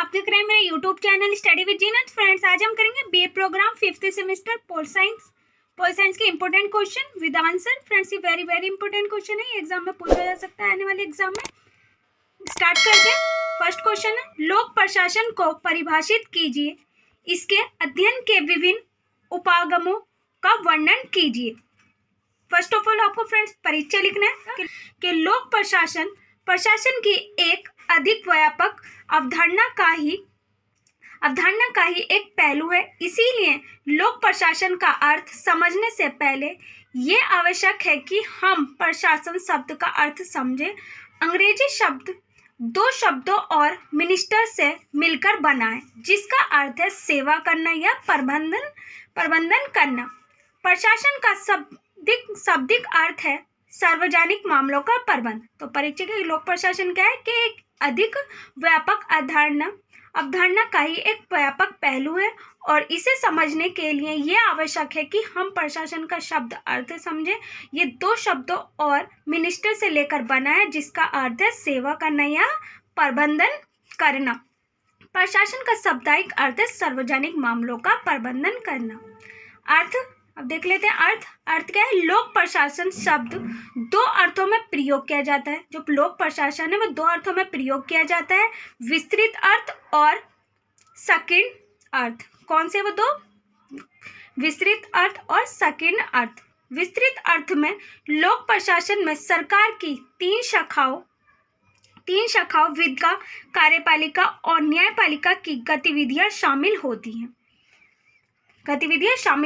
आप देख रहे हैं मेरा YouTube channel study with Zeenat. Friends, आज हम करेंगे BA programme 5th semester pol science के important question with answer. Friends, ये वेरी वेरी इंपॉर्टेंट क्वेश्चन है, एग्जाम में पूछा जा सकता है आने वाले एग्जाम में। स्टार्ट करते हैं। फर्स्ट क्वेश्चन है, लोक प्रशासन को परिभाषित कीजिए, इसके अध्ययन के विभिन्न उपागमों का वर्णन कीजिए। फर्स्ट ऑफ ऑल आपको फ्रेंड्स परिचय लिखना है कि लोक प्रशासन की एक अधिक व्यापक अवधारणा का ही एक पहलू है। इसीलिए लोक प्रशासन का अर्थ समझने से पहले ये आवश्यक है कि हम प्रशासन शब्द का अर्थ समझें। अंग्रेजी शब्द दो शब्दों और मिनिस्टर से मिलकर बना है, जिसका अर्थ है सेवा करना या प्रबंधन करना। प्रशासन का शाब्दिक अर्थ है सार्वजनिक मामलों का प्रबंध। तो परीक्षा के लोक प्रशासन क्या है कि एक अधिक व्यापक अवधारणा का ही एक व्यापक पहलू है, और इसे समझने के लिए ये आवश्यक है कि हम प्रशासन का शब्द अर्थ समझें। ये दो शब्दों और मिनिस्टर से लेकर बना है, जिसका अर्थ है सेवा करना या प्रबंधन करना। प्रशासन का शाब्दिक अर्थ है सार्वजनिक मामलों का प्रबंधन करना। अर्थ अब देख लेते हैं। अर्थ क्या है? लोक प्रशासन शब्द दो अर्थों में प्रयोग किया जाता है। जो लोक प्रशासन है वो दो अर्थों में प्रयोग किया जाता है, विस्तृत अर्थ और संकीर्ण अर्थ। कौन से वो दो? विस्तृत अर्थ और संकीर्ण अर्थ। विस्तृत अर्थ में लोक प्रशासन में सरकार की तीन शाखाओं विधायिका, कार्यपालिका और न्यायपालिका की गतिविधियां शामिल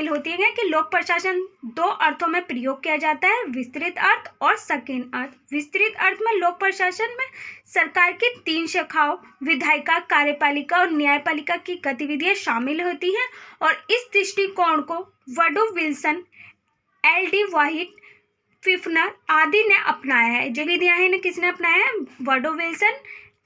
होती हैं कि लोक प्रशासन दो अर्थों में प्रयोग किया जाता है, विस्तृत अर्थ और संकीर्ण अर्थ। विस्तृत अर्थ में लोक प्रशासन में सरकार की तीन शाखाओं विधायिका, कार्यपालिका और न्यायपालिका की गतिविधियां शामिल होती हैं, और इस दृष्टिकोण को वुडो विल्सन, एल.डी. व्हाइट, फिफनर आदि ने अपनाया है। जो विधियां हैं किसने अपनाया है? वुडो विल्सन,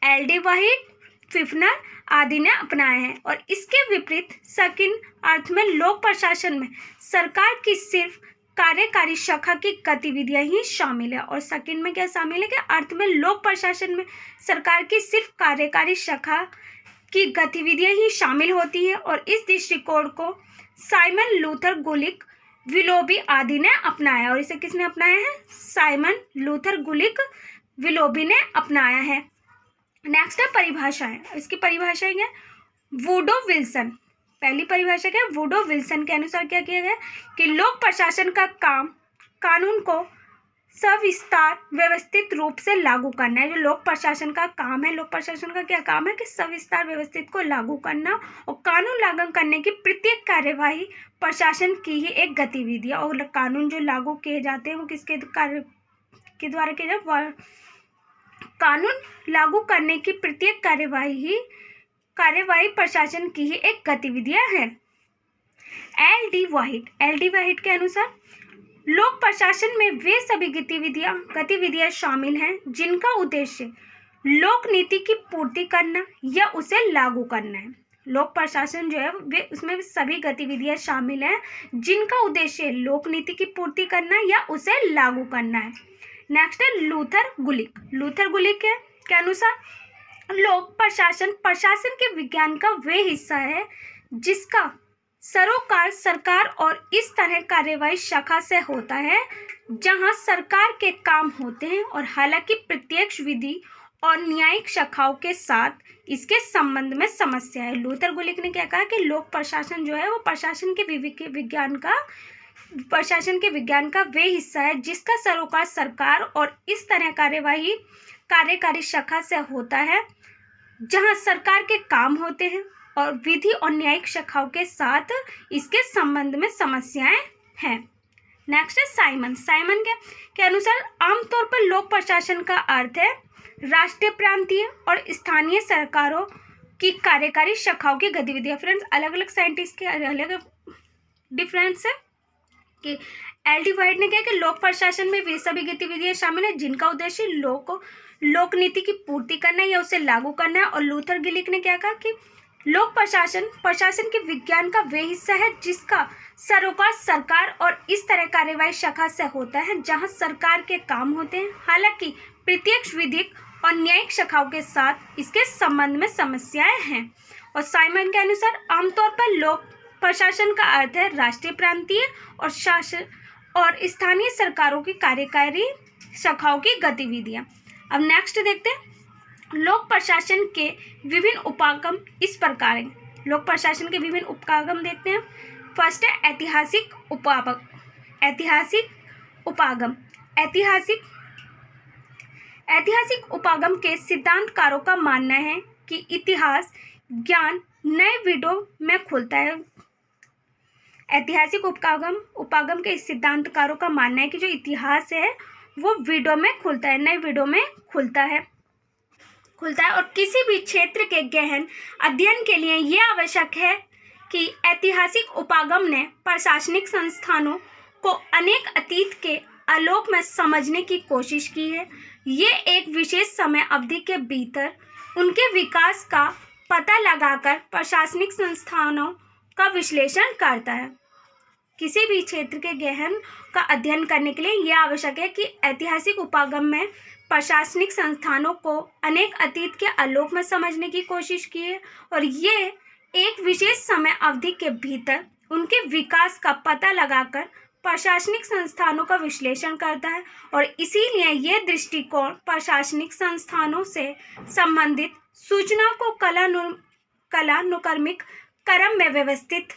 एल.डी. व्हाइट, फिफनर आदि ने अपनाया है। और इसके विपरीत संकीर्ण अर्थ में लोक प्रशासन में सरकार की सिर्फ कार्यकारी शाखा की गतिविधियां ही शामिल है। और संकीर्ण में क्या शामिल है कि अर्थ में लोक प्रशासन में सरकार की सिर्फ कार्यकारी शाखा की गतिविधियां ही शामिल होती है, और इस दृष्टिकोण को साइमन लूथर गुलिक, विलोबी आदि ने अपनाया। और इसे किसने अपनाया है? साइमन लूथर गुलिक, विलोबी ने अपनाया है। नेक्स्ट है परिभाषाएं। इसकी परिभाषाएं क्या? वुडो विल्सन, पहली परिभाषा क्या है? वुडो विल्सन के अनुसार क्या किया गया कि लोक प्रशासन का काम कानून को सविस्तार व्यवस्थित रूप से लागू करना है। जो लोक प्रशासन का काम है, लोक प्रशासन का क्या काम है कि सविस्तार व्यवस्थित को लागू करना, और कानून लागू करने की प्रत्येक कार्यवाही प्रशासन की ही एक गतिविधि है। और कानून जो लागू किए जाते हैं वो किसके कार्य के द्वारा किए जाते? कानून लागू करने की प्रत्येक कार्यवाही प्रशासन की ही एक गतिविधियां हैं। एल.डी. व्हाइट के अनुसार लोक प्रशासन में वे सभी गतिविधियां शामिल हैं जिनका उद्देश्य लोक नीति की पूर्ति करना या उसे लागू करना है। लोक प्रशासन जो है वे उसमें सभी गतिविधियां शामिल हैं जिनका उद्देश्य लोक नीति की पूर्ति करना या उसे लागू करना है। नेक्स्ट है लूथर गुलिक के अनुसार लोक प्रशासन के विज्ञान का वे हिस्सा है जिसका सरोकार सरकार और इस तरह कार्यवाही शाखा से होता है जहां सरकार के काम होते हैं, और हालांकि प्रत्यक्ष विधि और न्यायिक शाखाओं के साथ इसके संबंध में समस्या है। लूथर गुलिक ने क्या कहा कि लोक प्रशासन जो है वो प्रशासन के विज्ञान का वे हिस्सा है जिसका सरोकार सरकार और इस तरह कार्यकारी शाखा से होता है जहां सरकार के काम होते हैं, और विधि और न्यायिक शाखाओं के साथ इसके संबंध में समस्याएं हैं। नेक्स्ट है साइमन के अनुसार आमतौर पर लोक प्रशासन का अर्थ है राष्ट्रीय, प्रांतीय और स्थानीय सरकारों की कार्यकारी शाखाओं की गतिविधियां। फ्रेंड्स, अलग अलग साइंटिस्ट के अलग डिफरेंस है कि एल.डी. व्हाइट ने कहा कि लोक प्रशासन में वे सभी गतिविधियां शामिल हैं जिनका उद्देश्य लोक नीति की पूर्ति करना या उसे लागू करना है। और लूथर गुलिक ने क्या कहा कि लोक प्रशासन के विज्ञान का वे हिस्सा है जिसका सरोकार सरकार और इस तरह कार्यवाही शाखा से होता है जहां सरकार के काम होते हैं। हालांकि प्रत्यक्ष विधिक और न्यायिक शाखाओं के साथ इसके संबंध में समस्याएं हैं। और साइमन के अनुसार आमतौर पर लोक प्रशासन का अर्थ है राष्ट्रीय, प्रांतीय और शासन और स्थानीय सरकारों की कार्यकारी शाखाओं की गतिविधियां। अब नेक्स्ट देखते हैं लोक प्रशासन के विभिन्न उपागम इस प्रकार हैं। लोक प्रशासन के विभिन्न उपागम देखते हैं। फर्स्ट है ऐतिहासिक उपागम। ऐतिहासिक उपागम के सिद्धांतकारों का मानना है कि इतिहास ज्ञान नए विडों में खुलता है। ऐतिहासिक उपागम के सिद्धांतकारों का मानना है कि जो इतिहास है वो विडों में खुलता है, नए विडों में खुलता है और किसी भी क्षेत्र के गहन अध्ययन के लिए ये आवश्यक है कि ऐतिहासिक उपागम ने प्रशासनिक संस्थानों को अनेक अतीत के आलोक में समझने की कोशिश की है। ये एक विशेष समय अवधि के भीतर उनके विकास का पता लगाकर प्रशासनिक संस्थानों का विश्लेषण करता है। किसी भी क्षेत्र के गहन का अध्ययन करने के लिए यह आवश्यक है कि ऐतिहासिक उपागम में प्रशासनिक संस्थानों को अनेक अतीत के आलोक में समझने की कोशिश की है और ये एक विशेष समय अवधि के भीतर उनके विकास का पता लगाकर प्रशासनिक संस्थानों का विश्लेषण करता है और इसीलिए यह दृष्टिकोण प्रशासनिक संस्थानों से संबंधित सूचनाओं को कालानुक्रमिक क्रम में व्यवस्थित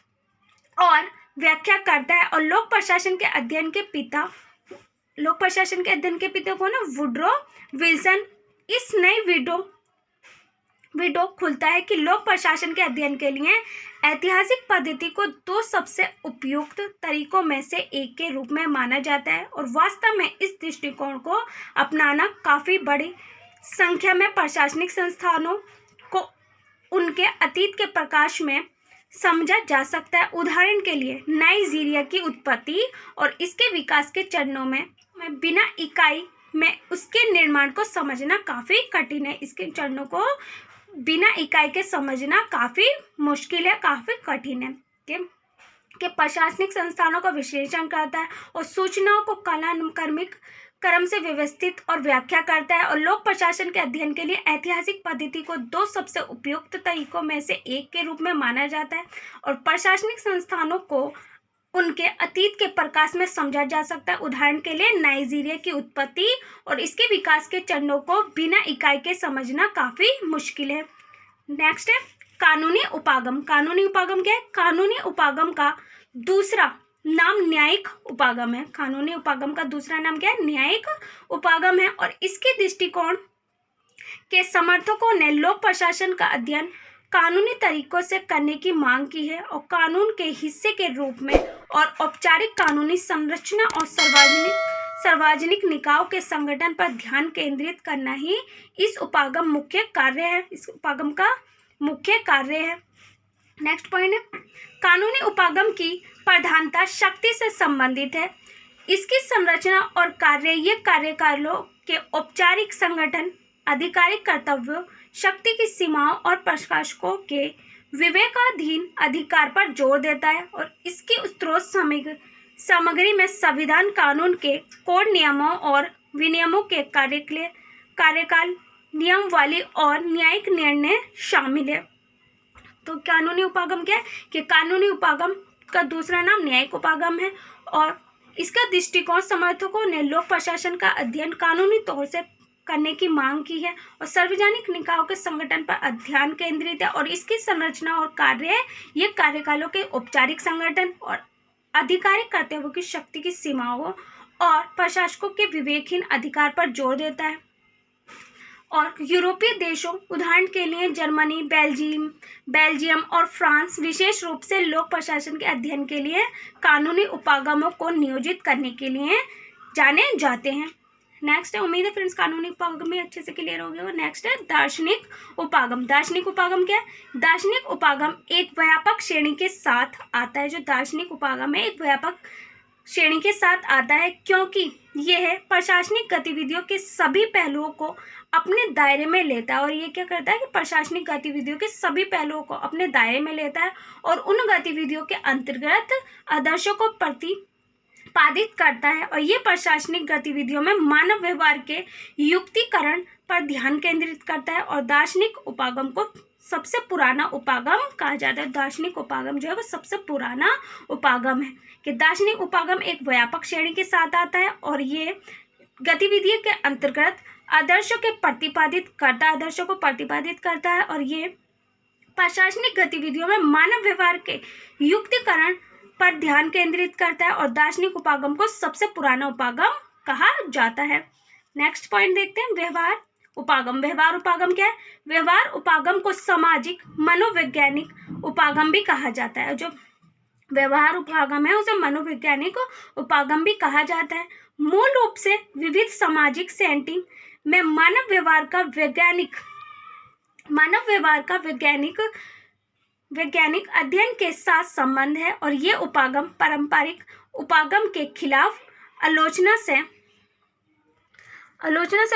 और व्याख्या करता है। और लोक प्रशासन के अध्ययन के पिता को ना वुड्रो विल्सन इस नई विडो खुलता है कि लोक प्रशासन के अध्ययन के लिए ऐतिहासिक पद्धति को दो सबसे उपयुक्त तरीकों में से एक के रूप में माना जाता है और वास्तव में इस दृष्टिकोण को अपनाना काफ़ी बड़ी संख्या में प्रशासनिक संस्थानों को उनके अतीत के प्रकाश में समझा जा सकता है। उदाहरण के लिए नाइजीरिया की उत्पत्ति और इसके विकास के चरणों में बिना इकाई में उसके निर्माण को समझना काफ़ी कठिन है। इसके चरणों को बिना इकाई के समझना काफ़ी मुश्किल है, काफ़ी कठिन है कि प्रशासनिक संस्थानों का विश्लेषण करता है और सूचनाओं को कालानुक्रमिक क्रम से व्यवस्थित और व्याख्या करता है। और लोक प्रशासन के अध्ययन के लिए ऐतिहासिक पद्धति को दो सबसे उपयुक्त तरीकों में से एक के रूप में माना जाता है और प्रशासनिक संस्थानों को उनके अतीत के प्रकाश में समझा जा सकता है। उदाहरण के लिए नाइजीरिया की उत्पत्ति और इसके विकास के चरणों को बिना इकाई के समझना काफ़ी मुश्किल है। नेक्स्ट है कानूनी उपागम। कानूनी उपागम क्या है? कानूनी उपागम का दूसरा नाम न्यायिक उपागम है। कानूनी उपागम का दूसरा नाम क्या है? न्यायिक उपागम है और इसके दृष्टिकोण के समर्थकों ने लोक प्रशासन का अध्ययन कानूनी तरीकों से करने की मांग की है और कानून के हिस्से के रूप में और औपचारिक कानूनी संरचना और सार्वजनिक निकायों के संगठन पर ध्यान केंद्रित करना ही इस उपागम मुख्य कार्य है। इस उपागम का मुख्य कार्य है। नेक्स्ट पॉइंट है कानूनी उपागम की प्रधानता शक्ति से संबंधित है। इसकी संरचना और कार्य ये कार्यकालों के औपचारिक संगठन, आधिकारिक कर्तव्यों, शक्ति की सीमाओं और प्रशासकों के विवेकाधीन अधिकार पर जोर देता है और इसकी स्रोत सामग्री में संविधान, कानून के कोड नियमों और विनियमों के कार्यकाल, नियमावली और न्यायिक निर्णय शामिल है। तो कानूनी उपागम क्या है कि कानूनी उपागम का दूसरा नाम न्यायिक उपागम है और इसका दृष्टिकोण समर्थकों ने लोक प्रशासन का अध्ययन कानूनी तौर से करने की मांग की है और सार्वजनिक निकायों के संगठन पर ध्यान केंद्रित है और इसकी संरचना और कार्य ये कार्यकालों के औपचारिक संगठन और आधिकारिक कर्तव्यों की शक्ति की सीमाओं और प्रशासकों के विवेकहीन अधिकार पर जोर देता है। और यूरोपीय देशों उदाहरण के लिए जर्मनी, बेल्जियम और फ्रांस विशेष रूप से लोक प्रशासन के अध्ययन के लिए कानूनी उपागमों को नियोजित करने के लिए जाने जाते हैं। नेक्स्ट है, उम्मीद है फ्रेंड्स कानूनी उपागम भी अच्छे से क्लियर हो गया होगा। नेक्स्ट है दार्शनिक उपागम। दार्शनिक उपागम क्या है? दार्शनिक उपागम एक व्यापक श्रेणी के साथ आता है। जो दार्शनिक उपागम है एक व्यापक श्रेणी के साथ आता है क्योंकि यह प्रशासनिक गतिविधियों के सभी पहलुओं को अपने दायरे में लेता है। और ये क्या करता है कि प्रशासनिक गतिविधियों के सभी पहलुओं को अपने दायरे में लेता है और उन गतिविधियों के अंतर्गत आदर्शों को पादित करता है और ये प्रशासनिक गतिविधियों में मानव व्यवहार के युक्तिकरण पर ध्यान केंद्रित करता है और दार्शनिक उपागम को सबसे पुराना उपागम कहा जाता है। दार्शनिक उपागम जो है वो सबसे पुराना उपागम है कि दार्शनिक उपागम एक व्यापक श्रेणी के साथ आता है और ये गतिविधियों के अंतर्गत आदर्शों को प्रतिपादित करता है और ये प्रशासनिक गतिविधियों में मानव व्यवहार के युक्तिकरण पर ध्यान केंद्रित करता है और दार्शनिक उपागम को सबसे पुराना उपागम कहा जाता है। नेक्स्ट पॉइंट देखते हैं, व्यवहार उपागम। व्यवहार उपागम क्या है? व्यवहार उपागम को सामाजिक मनोवैज्ञानिक उपागम भी कहा जाता है। जो व्यवहार उपागम है उसे मनोवैज्ञानिक उपागम भी कहा जाता है। मूल रूप से विविध सामाजिक सेटिंग में मानव व्यवहार का वैज्ञानिक अध्ययन के साथ संबंध है और ये उपागम पारंपरिक उपागम के खिलाफ आलोचना से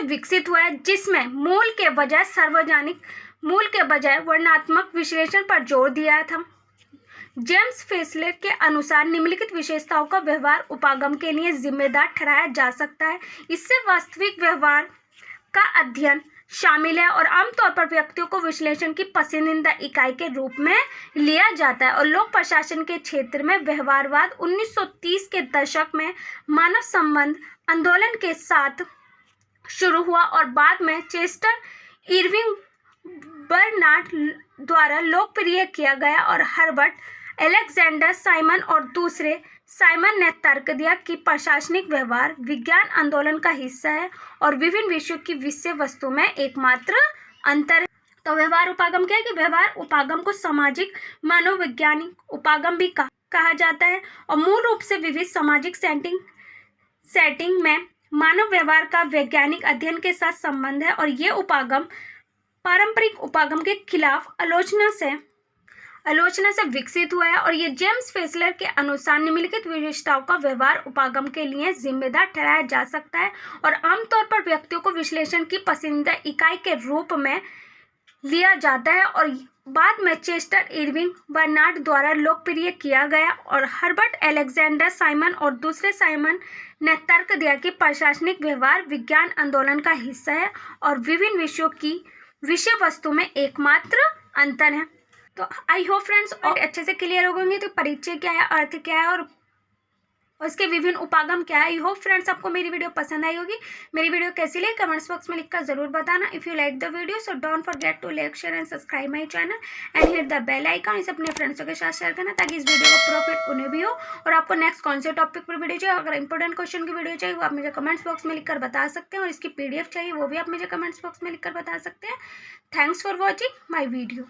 विकसित हुआ है, जिसमें मूल के बजाय वर्णनात्मक विश्लेषण पर जोर दिया था। जेम्स फेसलर के अनुसार निम्नलिखित विशेषताओं का व्यवहार उपागम के लिए जिम्मेदार ठहराया जा सकता है। इससे वास्तविक व्यवहार का अध्ययन शामिल है और आमतौर पर व्यक्तियों को विश्लेषण की पसंदीदा इकाई के रूप में लिया जाता है। और लोक प्रशासन के क्षेत्र में व्यवहारवाद 1930 के दशक में मानव संबंध आंदोलन के साथ शुरू हुआ और बाद में चेस्टर इरविंग बर्नार्ड द्वारा लोकप्रिय किया गया और हर्बर्ट अलेक्जेंडर साइमन और दूसरे साइमन ने तर्क दिया कि प्रशासनिक व्यवहार विज्ञान आंदोलन का हिस्सा है और विभिन्न विषयों की विषय वस्तु में एकमात्र अंतर है। तो व्यवहार उपागम क्या है कि व्यवहार उपागम को सामाजिक मनोवैज्ञानिक उपागम भी कहा जाता है और मूल रूप से विविध सामाजिक सेटिंग में मानव व्यवहार का वैज्ञानिक अध्ययन के साथ संबंध है और ये उपागम पारंपरिक उपागम के खिलाफ आलोचना से विकसित हुआ है और ये जेम्स फेसलर के अनुसार निम्नलिखित विशेषताओं का व्यवहार उपागम के लिए जिम्मेदार ठहराया जा सकता है और आमतौर पर व्यक्तियों को विश्लेषण की पसंदीदा इकाई के रूप में लिया जाता है और बाद में चेस्टर इरविंग बर्नार्ड द्वारा लोकप्रिय किया गया और हर्बर्ट अलेक्जेंडर साइमन और दूसरे साइमन ने तर्क दिया कि प्रशासनिक व्यवहार विज्ञान आंदोलन का हिस्सा है और विभिन्न विषयों की विषय वस्तु में एकमात्र अंतर है। तो आई होप फ्रेंड्स और अच्छे से क्लियर हो गएंगे तो परिचय क्या है, अर्थ क्या है और उसके विभिन्न उपागम क्या है। आई होप फ्रेंड्स आपको मेरी वीडियो पसंद आई होगी। मेरी वीडियो कैसी लगी कमेंट्स बॉक्स में लिखकर जरूर बताना। If you like the video so don't forget to like share and subscribe my channel and hit the bell icon. इसे अपने फ्रेंड्सों के साथ शेयर करना ताकि इस वीडियो का प्रॉफिट उन्हें भी हो और आपको नेक्स्ट कौन से टॉपिक पर वीडियो चाहिए। अगर इंपॉर्टेंट क्वेश्चन की वीडियो चाहिए वो आप मुझे कमेंट्स बॉक्स में लिखकर बता सकते हैं और इसकी PDF चाहिए वो भी आप मुझे कमेंट्स बॉक्स में लिखकर बता सकते हैं। Thanks for watching my video.